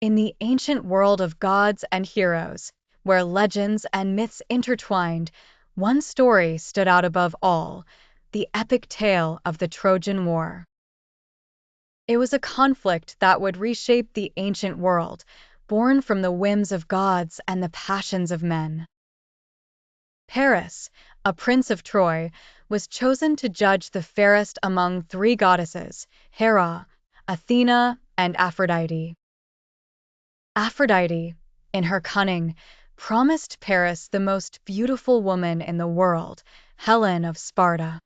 In the ancient world of gods and heroes, where legends and myths intertwined, one story stood out above all: the epic tale of the Trojan War. It was a conflict that would reshape the ancient world, born from the whims of gods and the passions of men. Paris, a prince of Troy, was chosen to judge the fairest among three goddesses: Hera, Athena, and Aphrodite. Aphrodite, in her cunning, promised Paris the most beautiful woman in the world, Helen of Sparta.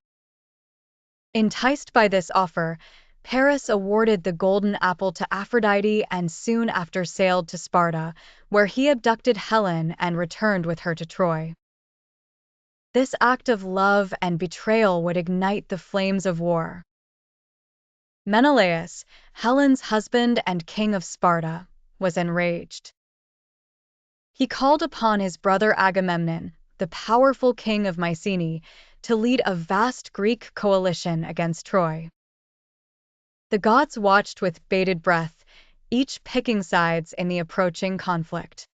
Enticed by this offer, Paris awarded the golden apple to Aphrodite and soon after sailed to Sparta, where he abducted Helen and returned with her to Troy. This act of love and betrayal would ignite the flames of war. Menelaus, Helen's husband and king of Sparta, was enraged. He called upon his brother Agamemnon, the powerful king of Mycenae, to lead a vast Greek coalition against Troy. The gods watched with bated breath, each picking sides in the approaching conflict.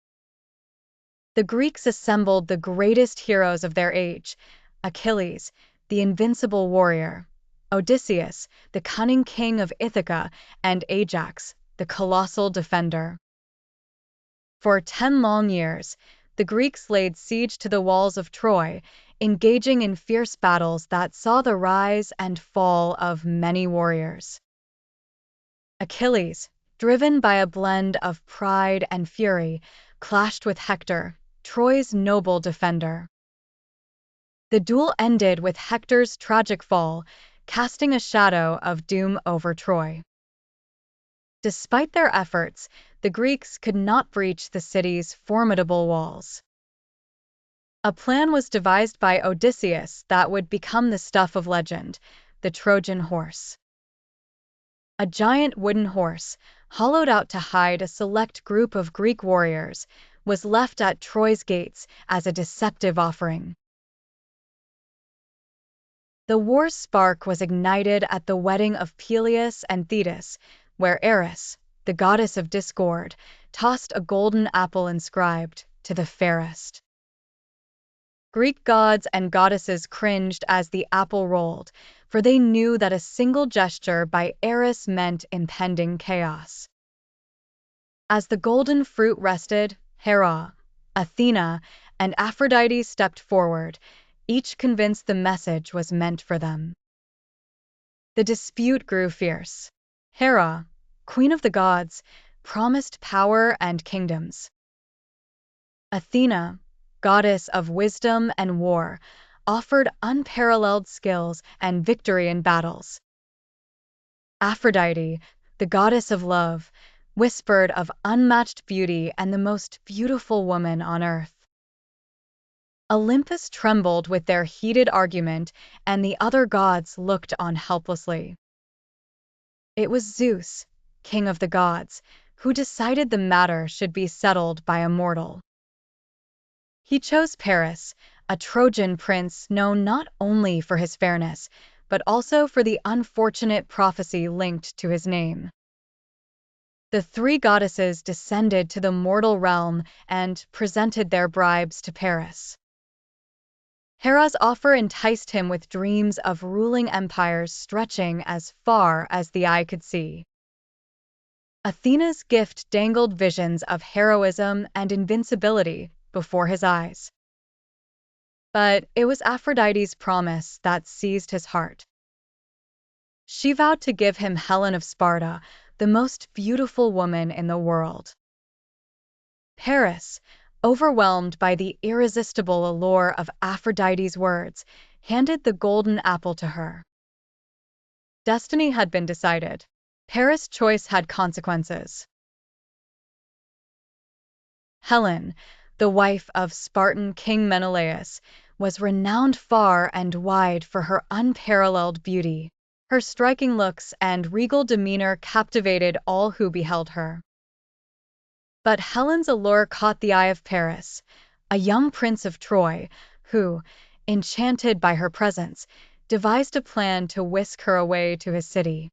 The Greeks assembled the greatest heroes of their age: Achilles, the invincible warrior; Odysseus, the cunning king of Ithaca; and Ajax, the colossal defender. For 10 long years, the Greeks laid siege to the walls of Troy, engaging in fierce battles that saw the rise and fall of many warriors. Achilles, driven by a blend of pride and fury, clashed with Hector, Troy's noble defender. The duel ended with Hector's tragic fall, casting a shadow of doom over Troy. Despite their efforts, the Greeks could not breach the city's formidable walls. A plan was devised by Odysseus that would become the stuff of legend: the Trojan Horse. A giant wooden horse, hollowed out to hide a select group of Greek warriors, was left at Troy's gates as a deceptive offering. The war's spark was ignited at the wedding of Peleus and Thetis, where Eris, the goddess of discord, tossed a golden apple inscribed, "To the fairest." Greek gods and goddesses cringed as the apple rolled, for they knew that a single gesture by Eris meant impending chaos. As the golden fruit rested, Hera, Athena, and Aphrodite stepped forward, each convinced the message was meant for them. The dispute grew fierce. Hera, queen of the gods, promised power and kingdoms. Athena, goddess of wisdom and war, offered unparalleled skills and victory in battles. Aphrodite, the goddess of love, whispered of unmatched beauty and the most beautiful woman on earth. Olympus trembled with their heated argument, and the other gods looked on helplessly. It was Zeus, king of the gods, who decided the matter should be settled by a mortal. He chose Paris, a Trojan prince known not only for his fairness, but also for the unfortunate prophecy linked to his name. The three goddesses descended to the mortal realm and presented their bribes to Paris. Hera's offer enticed him with dreams of ruling empires stretching as far as the eye could see. Athena's gift dangled visions of heroism and invincibility before his eyes. But it was Aphrodite's promise that seized his heart. She vowed to give him Helen of Sparta, the most beautiful woman in the world. Paris, overwhelmed by the irresistible allure of Aphrodite's words, handed the golden apple to her. Destiny had been decided. Paris' choice had consequences. Helen, the wife of Spartan King Menelaus, was renowned far and wide for her unparalleled beauty. Her striking looks and regal demeanor captivated all who beheld her. But Helen's allure caught the eye of Paris, a young prince of Troy, who, enchanted by her presence, devised a plan to whisk her away to his city.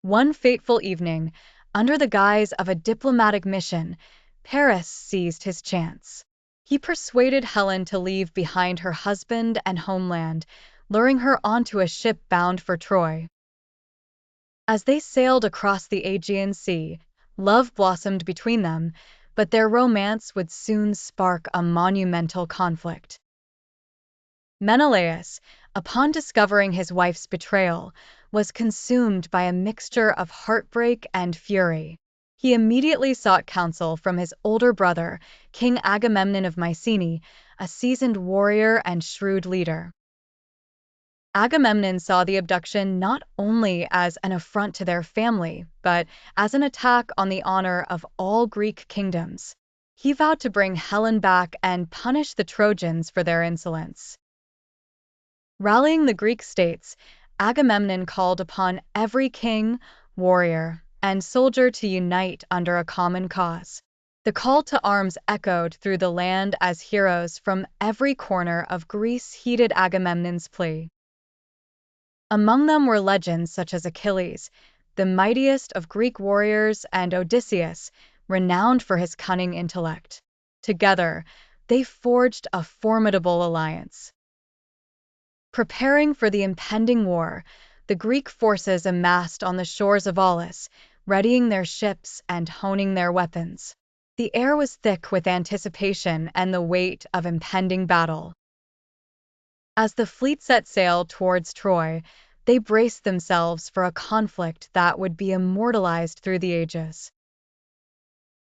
One fateful evening, Under the guise of a diplomatic mission, Paris seized his chance. He persuaded Helen to leave behind her husband and homeland, luring her onto a ship bound for Troy. As they sailed across the Aegean Sea, love blossomed between them, but their romance would soon spark a monumental conflict. Menelaus, upon discovering his wife's betrayal, was consumed by a mixture of heartbreak and fury. He immediately sought counsel from his older brother, King Agamemnon of Mycenae, a seasoned warrior and shrewd leader. Agamemnon saw the abduction not only as an affront to their family, but as an attack on the honor of all Greek kingdoms. He vowed to bring Helen back and punish the Trojans for their insolence. Rallying the Greek states, Agamemnon called upon every king, warrior, and soldier to unite under a common cause. The call to arms echoed through the land as heroes from every corner of Greece heeded Agamemnon's plea. Among them were legends such as Achilles, the mightiest of Greek warriors, and Odysseus, renowned for his cunning intellect. Together, they forged a formidable alliance. Preparing for the impending war, the Greek forces amassed on the shores of Aulis, readying their ships and honing their weapons. The air was thick with anticipation and the weight of impending battle. As the fleet set sail towards Troy, they braced themselves for a conflict that would be immortalized through the ages.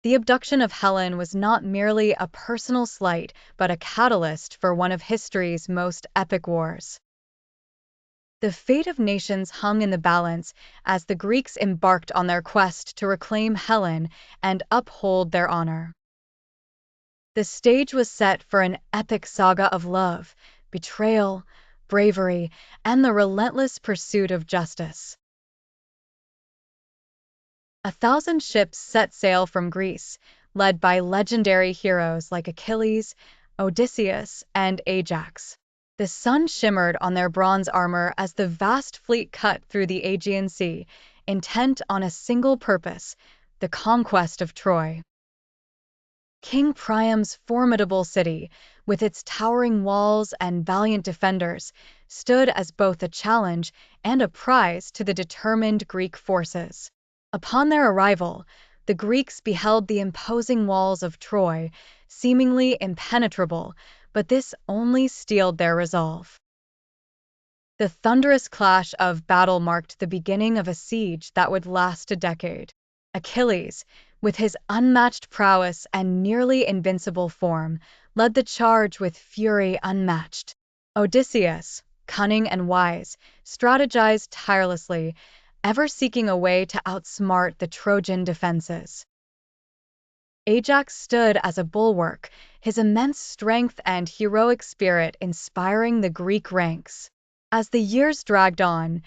The abduction of Helen was not merely a personal slight, but a catalyst for one of history's most epic wars. The fate of nations hung in the balance as the Greeks embarked on their quest to reclaim Helen and uphold their honor. The stage was set for an epic saga of love, betrayal, bravery, and the relentless pursuit of justice. 1,000 ships set sail from Greece, led by legendary heroes like Achilles, Odysseus, and Ajax. The sun shimmered on their bronze armor as the vast fleet cut through the Aegean Sea, intent on a single purpose, the conquest of Troy. King Priam's formidable city, with its towering walls and valiant defenders, stood as both a challenge and a prize to the determined Greek forces. Upon their arrival, the Greeks beheld the imposing walls of Troy, seemingly impenetrable, but this only steeled their resolve. The thunderous clash of battle marked the beginning of a siege that would last a decade. Achilles, with his unmatched prowess and nearly invincible form, led the charge with fury unmatched. Odysseus, cunning and wise, strategized tirelessly, ever seeking a way to outsmart the Trojan defenses. Ajax stood as a bulwark, his immense strength and heroic spirit inspiring the Greek ranks. As the years dragged on,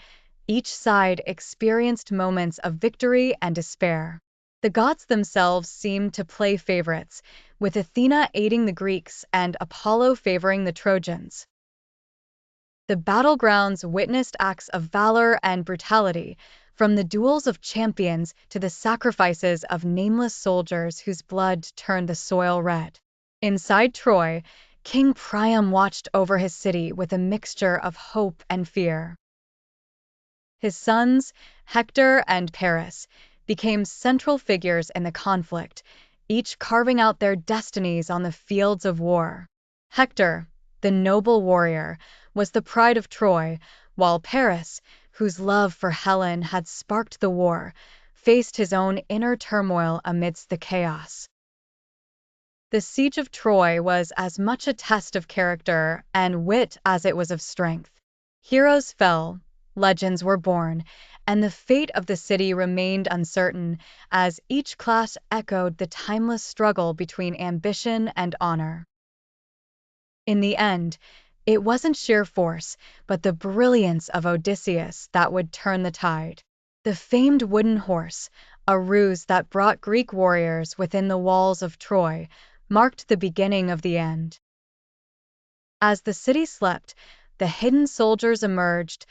each side experienced moments of victory and despair. The gods themselves seemed to play favorites, with Athena aiding the Greeks and Apollo favoring the Trojans. The battlegrounds witnessed acts of valor and brutality, from the duels of champions to the sacrifices of nameless soldiers whose blood turned the soil red. Inside Troy, King Priam watched over his city with a mixture of hope and fear. His sons, Hector and Paris, became central figures in the conflict, each carving out their destinies on the fields of war. Hector, the noble warrior, was the pride of Troy, while Paris, whose love for Helen had sparked the war, faced his own inner turmoil amidst the chaos. The siege of Troy was as much a test of character and wit as it was of strength. Heroes fell, legends were born, and the fate of the city remained uncertain as each clash echoed the timeless struggle between ambition and honor. In the end, it wasn't sheer force, but the brilliance of Odysseus that would turn the tide. The famed wooden horse, a ruse that brought Greek warriors within the walls of Troy, marked the beginning of the end. As the city slept, the hidden soldiers emerged,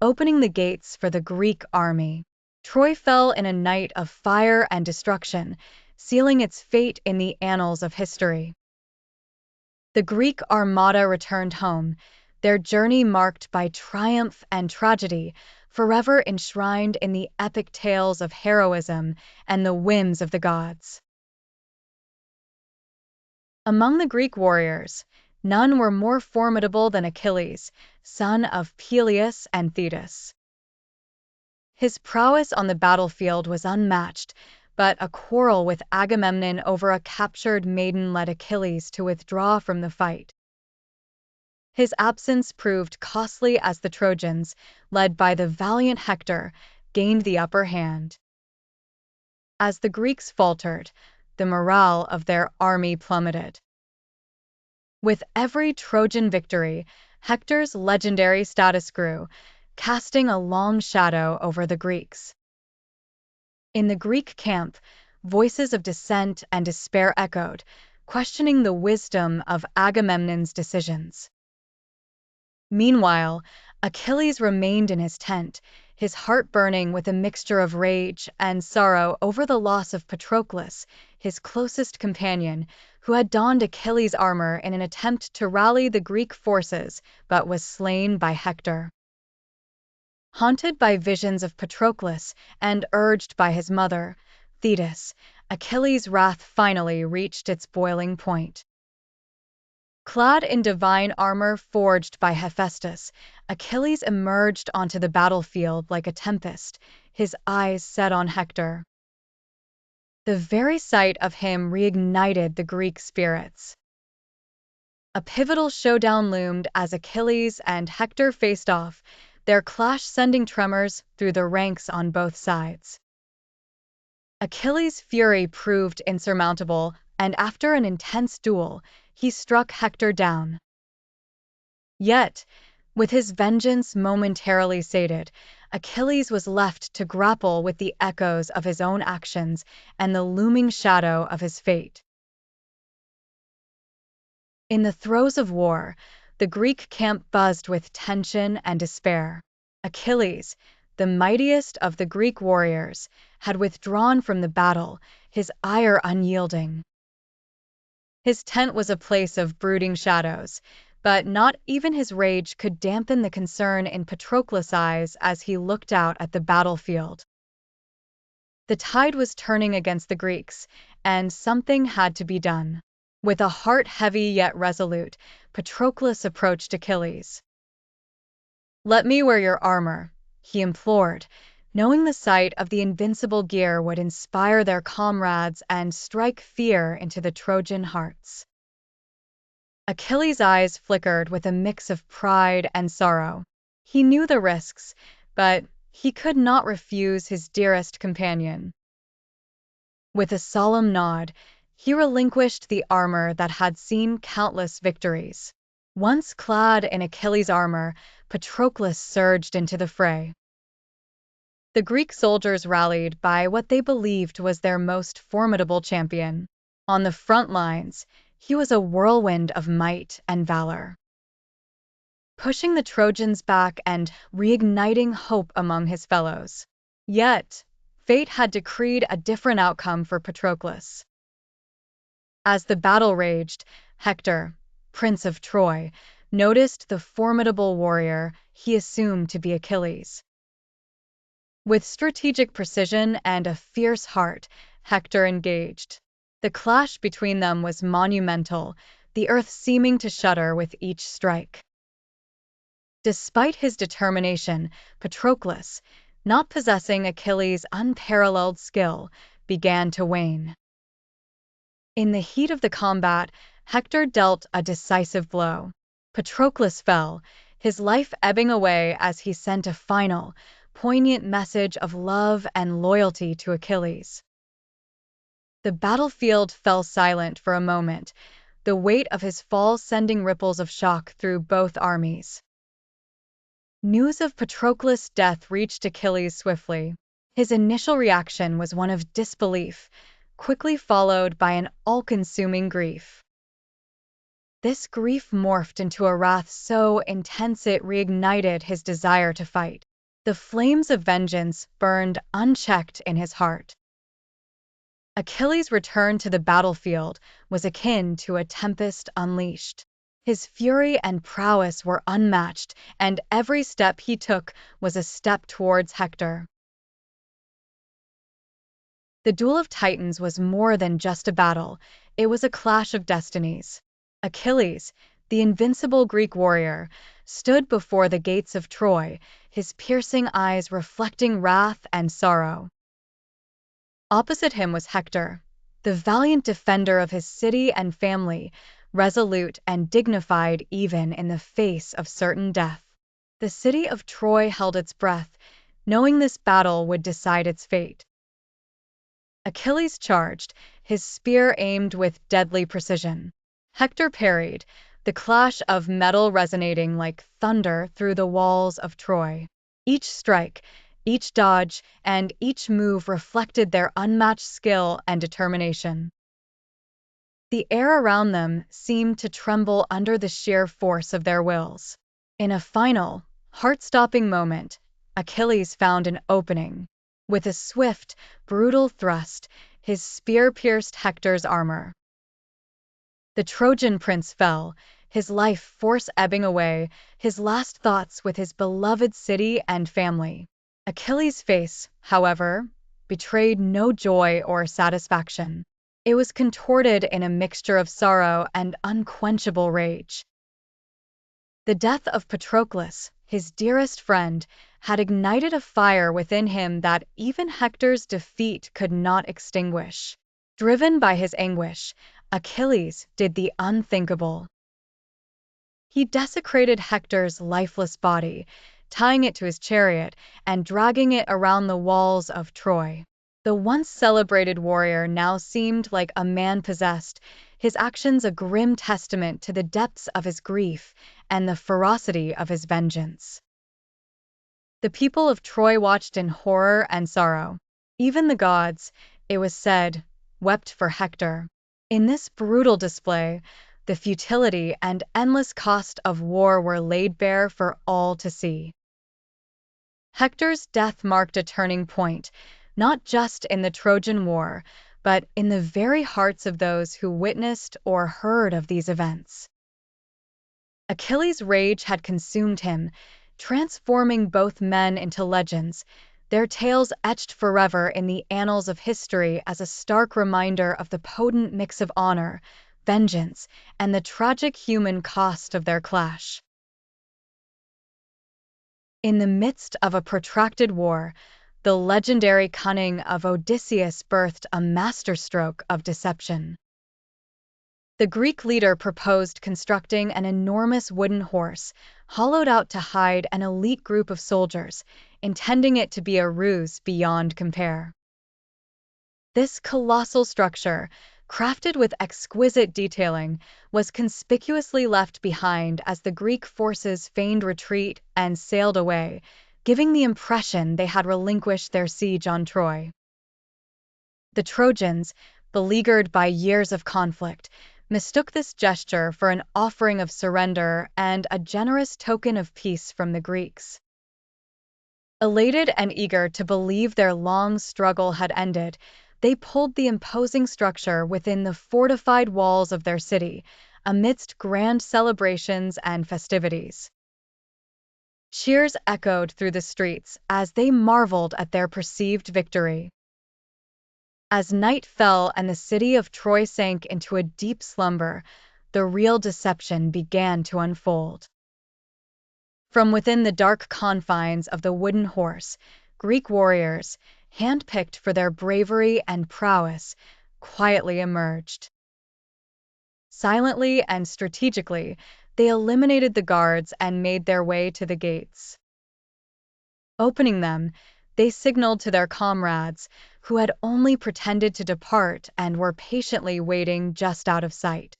opening the gates for the Greek army. Troy fell in a night of fire and destruction, sealing its fate in the annals of history. The Greek armada returned home, their journey marked by triumph and tragedy, forever enshrined in the epic tales of heroism and the whims of the gods. Among the Greek warriors, none were more formidable than Achilles, son of Peleus and Thetis. His prowess on the battlefield was unmatched, but a quarrel with Agamemnon over a captured maiden led Achilles to withdraw from the fight. His absence proved costly as the Trojans, led by the valiant Hector, gained the upper hand. As the Greeks faltered, the morale of their army plummeted. With every Trojan victory, Hector's legendary status grew, casting a long shadow over the Greeks. In the Greek camp, voices of dissent and despair echoed, questioning the wisdom of Agamemnon's decisions. Meanwhile, Achilles remained in his tent, his heart burning with a mixture of rage and sorrow over the loss of Patroclus, his closest companion, who had donned Achilles' armor in an attempt to rally the Greek forces but was slain by Hector. Haunted by visions of Patroclus and urged by his mother, Thetis, Achilles' wrath finally reached its boiling point. Clad in divine armor forged by Hephaestus, Achilles emerged onto the battlefield like a tempest, his eyes set on Hector. The very sight of him reignited the Greek spirits. A pivotal showdown loomed as Achilles and Hector faced off, their clash sending tremors through the ranks on both sides. Achilles' fury proved insurmountable, and after an intense duel, he struck Hector down. Yet, with his vengeance momentarily sated, Achilles was left to grapple with the echoes of his own actions and the looming shadow of his fate. In the throes of war, the Greek camp buzzed with tension and despair. Achilles, the mightiest of the Greek warriors, had withdrawn from the battle, his ire unyielding. His tent was a place of brooding shadows, but not even his rage could dampen the concern in Patroclus' eyes as he looked out at the battlefield. The tide was turning against the Greeks, and something had to be done. With a heart heavy yet resolute, Patroclus approached Achilles. "Let me wear your armor," he implored, knowing the sight of the invincible gear would inspire their comrades and strike fear into the Trojan hearts. Achilles' eyes flickered with a mix of pride and sorrow. He knew the risks, but he could not refuse his dearest companion. With a solemn nod, he relinquished the armor that had seen countless victories. Once clad in Achilles' armor, Patroclus surged into the fray. The Greek soldiers rallied by what they believed was their most formidable champion. On the front lines, he was a whirlwind of might and valor, pushing the Trojans back and reigniting hope among his fellows. Yet, fate had decreed a different outcome for Patroclus. As the battle raged, Hector, Prince of Troy, noticed the formidable warrior he assumed to be Achilles. With strategic precision and a fierce heart, Hector engaged. The clash between them was monumental, the earth seeming to shudder with each strike. Despite his determination, Patroclus, not possessing Achilles' unparalleled skill, began to wane. In the heat of the combat, Hector dealt a decisive blow. Patroclus fell, his life ebbing away as he sent a final, poignant message of love and loyalty to Achilles. The battlefield fell silent for a moment, the weight of his fall sending ripples of shock through both armies. News of Patroclus' death reached Achilles swiftly. His initial reaction was one of disbelief, quickly followed by an all-consuming grief. This grief morphed into a wrath so intense it reignited his desire to fight. The flames of vengeance burned unchecked in his heart. Achilles' return to the battlefield was akin to a tempest unleashed. His fury and prowess were unmatched, and every step he took was a step towards Hector. The Duel of Titans was more than just a battle, it was a clash of destinies. Achilles, the invincible Greek warrior, stood before the gates of Troy, his piercing eyes reflecting wrath and sorrow. Opposite him was Hector, the valiant defender of his city and family, resolute and dignified even in the face of certain death. The city of Troy held its breath, knowing this battle would decide its fate. Achilles charged, his spear aimed with deadly precision. Hector parried, the clash of metal resonating like thunder through the walls of Troy. Each strike, each dodge, and each move reflected their unmatched skill and determination. The air around them seemed to tremble under the sheer force of their wills. In a final, heart-stopping moment, Achilles found an opening. With a swift, brutal thrust, his spear pierced Hector's armor. The Trojan prince fell, his life force ebbing away, his last thoughts with his beloved city and family. Achilles' face, however, betrayed no joy or satisfaction. It was contorted in a mixture of sorrow and unquenchable rage. The death of Patroclus, his dearest friend, had ignited a fire within him that even Hector's defeat could not extinguish. Driven by his anguish, Achilles did the unthinkable. He desecrated Hector's lifeless body, tying it to his chariot and dragging it around the walls of Troy. The once celebrated warrior now seemed like a man possessed, his actions a grim testament to the depths of his grief and the ferocity of his vengeance. The people of Troy watched in horror and sorrow. Even the gods, it was said, wept for Hector. In this brutal display, the futility and endless cost of war were laid bare for all to see. Hector's death marked a turning point, not just in the Trojan War, but in the very hearts of those who witnessed or heard of these events. Achilles' rage had consumed him, transforming both men into legends, their tales etched forever in the annals of history as a stark reminder of the potent mix of honor, vengeance, and the tragic human cost of their clash. In the midst of a protracted war, the legendary cunning of Odysseus birthed a masterstroke of deception. The Greek leader proposed constructing an enormous wooden horse, hollowed out to hide an elite group of soldiers, intending it to be a ruse beyond compare. This colossal structure, crafted with exquisite detailing, was conspicuously left behind as the Greek forces feigned retreat and sailed away, giving the impression they had relinquished their siege on Troy. The Trojans, beleaguered by years of conflict, mistook this gesture for an offering of surrender and a generous token of peace from the Greeks. Elated and eager to believe their long struggle had ended, they pulled the imposing structure within the fortified walls of their city, amidst grand celebrations and festivities. Cheers echoed through the streets as they marveled at their perceived victory. As night fell and the city of Troy sank into a deep slumber, the real deception began to unfold. From within the dark confines of the wooden horse, Greek warriors, handpicked for their bravery and prowess, quietly emerged. Silently and strategically, they eliminated the guards and made their way to the gates. Opening them, they signaled to their comrades, who had only pretended to depart and were patiently waiting just out of sight.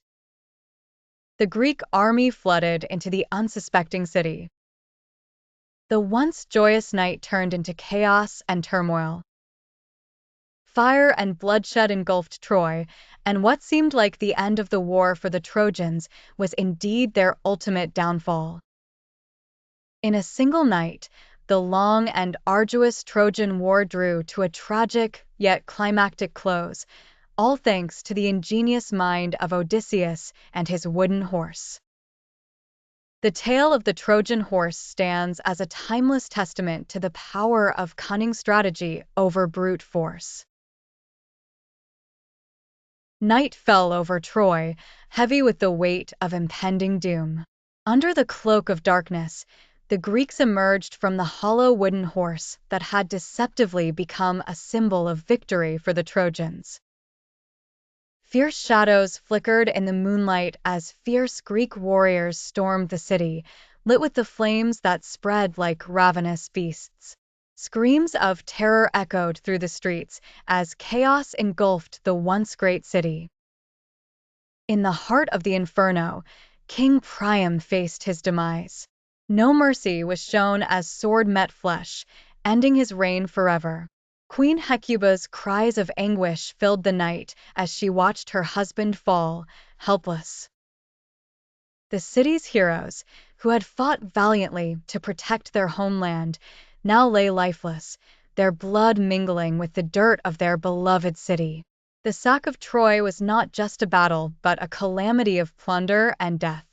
The Greek army flooded into the unsuspecting city. The once joyous night turned into chaos and turmoil. Fire and bloodshed engulfed Troy, and what seemed like the end of the war for the Trojans was indeed their ultimate downfall. In a single night, the long and arduous Trojan War drew to a tragic yet climactic close, all thanks to the ingenious mind of Odysseus and his wooden horse. The tale of the Trojan horse stands as a timeless testament to the power of cunning strategy over brute force. Night fell over Troy, heavy with the weight of impending doom. Under the cloak of darkness, the Greeks emerged from the hollow wooden horse that had deceptively become a symbol of victory for the Trojans. Fierce shadows flickered in the moonlight as fierce Greek warriors stormed the city, lit with the flames that spread like ravenous beasts. Screams of terror echoed through the streets as chaos engulfed the once great city. In the heart of the inferno, King Priam faced his demise. No mercy was shown as sword met flesh, ending his reign forever. Queen Hecuba's cries of anguish filled the night as she watched her husband fall, helpless. The city's heroes, who had fought valiantly to protect their homeland, now lay lifeless, their blood mingling with the dirt of their beloved city. The sack of Troy was not just a battle, but a calamity of plunder and death.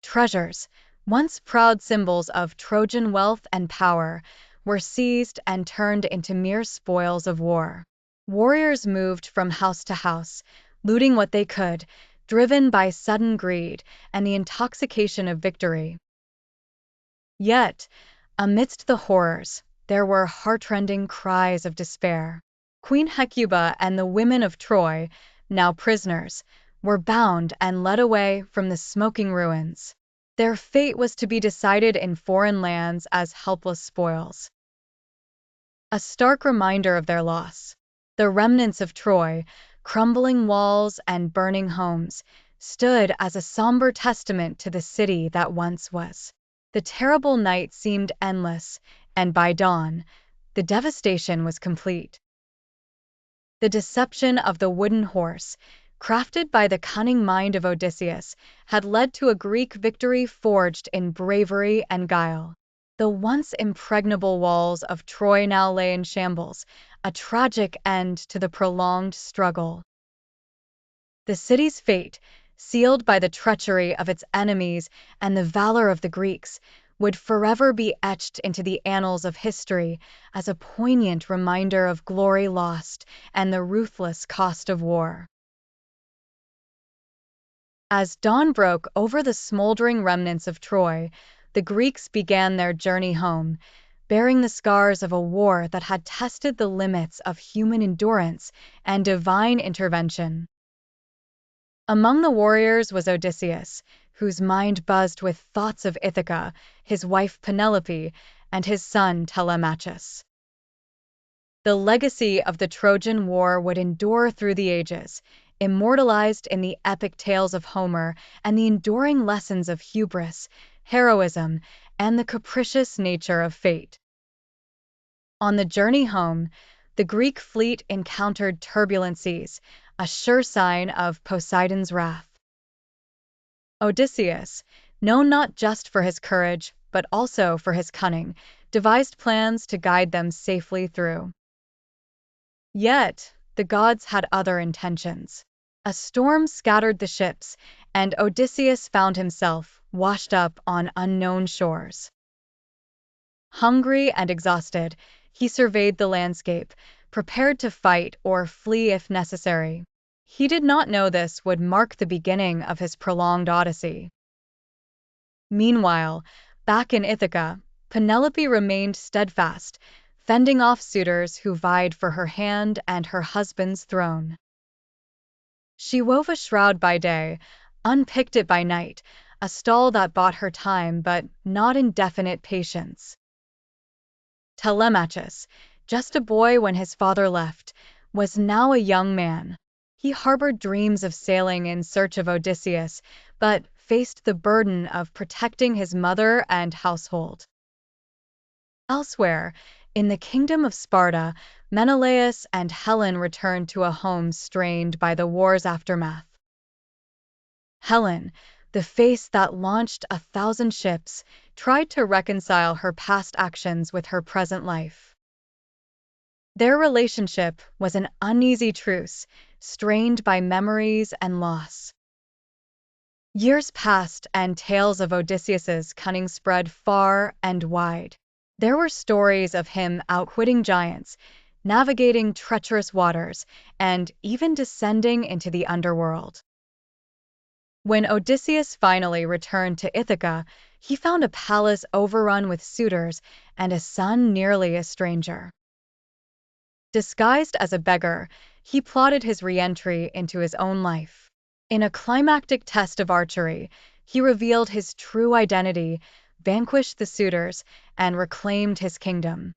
Treasures, once proud symbols of Trojan wealth and power, were seized and turned into mere spoils of war. Warriors moved from house to house, looting what they could, driven by sudden greed and the intoxication of victory. Yet, amidst the horrors, there were heartrending cries of despair. Queen Hecuba and the women of Troy, now prisoners, were bound and led away from the smoking ruins. Their fate was to be decided in foreign lands as helpless spoils. A stark reminder of their loss. The remnants of Troy, crumbling walls and burning homes, stood as a somber testament to the city that once was. The terrible night seemed endless, and by dawn, the devastation was complete. The deception of the wooden horse, crafted by the cunning mind of Odysseus, had led to a Greek victory forged in bravery and guile. The once impregnable walls of Troy now lay in shambles, a tragic end to the prolonged struggle. The city's fate, sealed by the treachery of its enemies and the valor of the Greeks, would forever be etched into the annals of history as a poignant reminder of glory lost and the ruthless cost of war. As dawn broke over the smoldering remnants of Troy, the Greeks began their journey home, bearing the scars of a war that had tested the limits of human endurance and divine intervention. Among the warriors was Odysseus, whose mind buzzed with thoughts of Ithaca, his wife Penelope, and his son Telemachus. The legacy of the Trojan War would endure through the ages, immortalized in the epic tales of Homer and the enduring lessons of hubris, heroism, and the capricious nature of fate. On the journey home, the Greek fleet encountered turbulent seas, a sure sign of Poseidon's wrath. Odysseus, known not just for his courage, but also for his cunning, devised plans to guide them safely through. Yet, the gods had other intentions. A storm scattered the ships, and Odysseus found himself washed up on unknown shores. Hungry and exhausted, he surveyed the landscape, prepared to fight or flee if necessary. He did not know this would mark the beginning of his prolonged odyssey. Meanwhile, back in Ithaca, Penelope remained steadfast, fending off suitors who vied for her hand and her husband's throne. She wove a shroud by day, unpicked it by night, a stall that bought her time but not indefinite patience. Telemachus, just a boy when his father left, was now a young man. He harbored dreams of sailing in search of Odysseus, but faced the burden of protecting his mother and household. Elsewhere, in the kingdom of Sparta, Menelaus and Helen returned to a home strained by the war's aftermath. Helen, the face that launched 1,000 ships, tried to reconcile her past actions with her present life. Their relationship was an uneasy truce, strained by memories and loss. Years passed, and tales of Odysseus's cunning spread far and wide. There were stories of him outwitting giants, navigating treacherous waters, and even descending into the underworld. When Odysseus finally returned to Ithaca, he found a palace overrun with suitors and a son nearly a stranger. Disguised as a beggar, he plotted his re-entry into his own life. In a climactic test of archery, he revealed his true identity, vanquished the suitors, and reclaimed his kingdom.